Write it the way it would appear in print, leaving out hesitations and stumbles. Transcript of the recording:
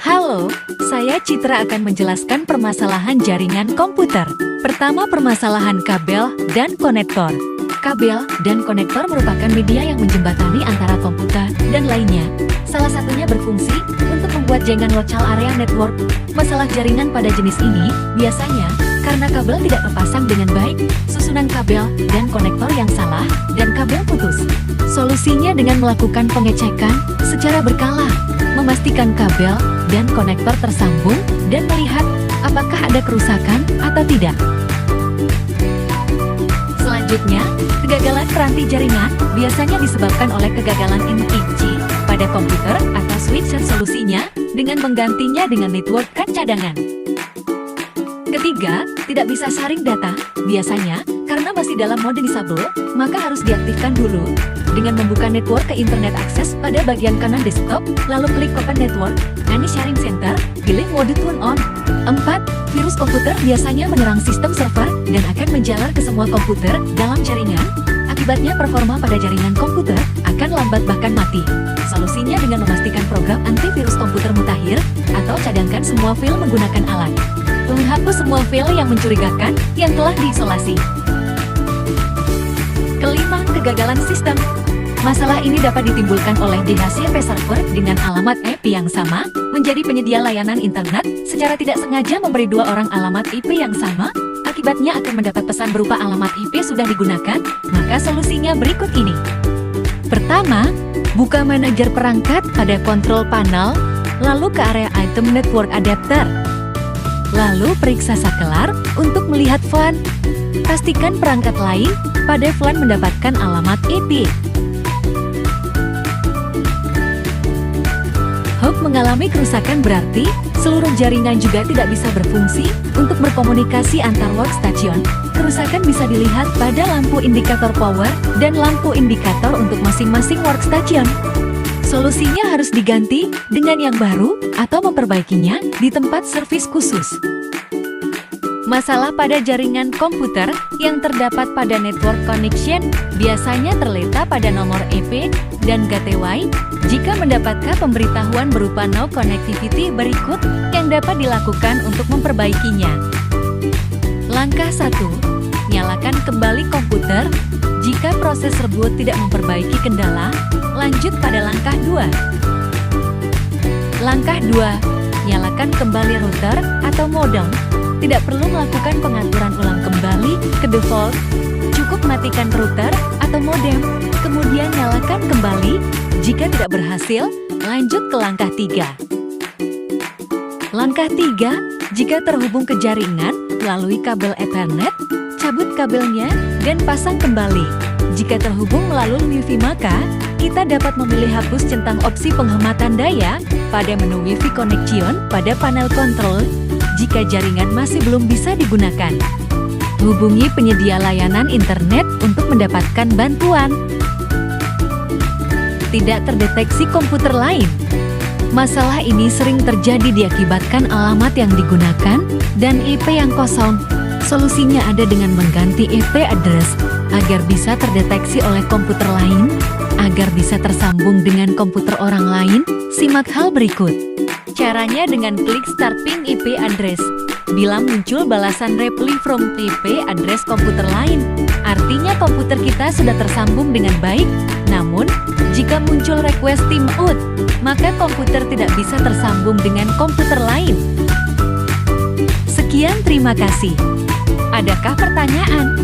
Halo, saya Citra akan menjelaskan permasalahan jaringan komputer. Pertama, permasalahan kabel dan konektor. Kabel dan konektor merupakan media yang menjembatani antara komputer dan lainnya. Salah satunya berfungsi untuk membuat jaringan local area network. Masalah jaringan pada jenis ini biasanya karena kabel tidak terpasang dengan baik, susunan kabel dan konektor yang salah, dan kabel putus. Solusinya dengan melakukan pengecekan secara berkala, memastikan kabel dan konektor tersambung, dan melihat apakah ada kerusakan atau tidak. Selanjutnya, kegagalan peranti jaringan biasanya disebabkan oleh kegagalan NIC pada komputer atau switcher. Solusinya dengan menggantinya dengan network card cadangan. Ketiga, tidak bisa sharing data. Biasanya, karena masih dalam mode disable, maka harus diaktifkan dulu dengan membuka network ke internet akses pada bagian kanan desktop, lalu klik Open Network, Any Sharing Center, pilih mode Turn On. 4. Virus komputer biasanya menyerang sistem server dan akan menjalar ke semua komputer dalam jaringan. Akibatnya performa pada jaringan komputer akan lambat bahkan mati. Solusinya dengan memastikan program antivirus komputer mutakhir atau cadangkan semua file menggunakan alat. Menghapus semua file yang mencurigakan yang telah diisolasi. Kelima, kegagalan sistem. Masalah ini dapat ditimbulkan oleh DHCP server dengan alamat IP yang sama, menjadi penyedia layanan internet, secara tidak sengaja memberi dua orang alamat IP yang sama. Akibatnya akan mendapat pesan berupa alamat IP sudah digunakan, maka solusinya berikut ini. Pertama, buka manajer perangkat pada control panel, lalu ke area item network adapter. Lalu periksa saklar untuk melihat VLAN. Pastikan perangkat lain pada VLAN mendapatkan alamat IP. Hub mengalami kerusakan berarti seluruh jaringan juga tidak bisa berfungsi untuk berkomunikasi antar workstation. Kerusakan bisa dilihat pada lampu indikator power dan lampu indikator untuk masing-masing workstation. Solusinya harus diganti dengan yang baru atau memperbaikinya di tempat servis khusus. Masalah pada jaringan komputer yang terdapat pada network connection biasanya terletak pada nomor EP dan gateway. Jika mendapatkan pemberitahuan berupa no connectivity, berikut yang dapat dilakukan untuk memperbaikinya. Langkah 1. Nyalakan kembali komputer. Jika proses tersebut tidak memperbaiki kendala, lanjut pada langkah 2. Langkah 2. Nyalakan kembali router atau modem. Tidak perlu melakukan pengaturan ulang kembali ke default. Cukup matikan router atau modem, kemudian nyalakan kembali. Jika tidak berhasil, lanjut ke langkah 3. Langkah 3, jika terhubung ke jaringan melalui kabel Ethernet, cabut kabelnya dan pasang kembali. Jika terhubung melalui Wi-Fi, maka kita dapat memilih hapus centang opsi penghematan daya pada menu Wi-Fi Connection pada panel kontrol. Jika jaringan masih belum bisa digunakan, hubungi penyedia layanan internet untuk mendapatkan bantuan. Tidak terdeteksi komputer lain. Masalah ini sering terjadi diakibatkan alamat yang digunakan dan IP yang kosong. Solusinya ada dengan mengganti IP address agar bisa terdeteksi oleh komputer lain, agar bisa tersambung dengan komputer orang lain. Simak hal berikut. Caranya dengan klik Start Ping IP address. Bila muncul balasan reply from IP address komputer lain, artinya komputer kita sudah tersambung dengan baik. Namun, jika muncul request timeout, maka komputer tidak bisa tersambung dengan komputer lain. Sekian, terima kasih. Adakah pertanyaan?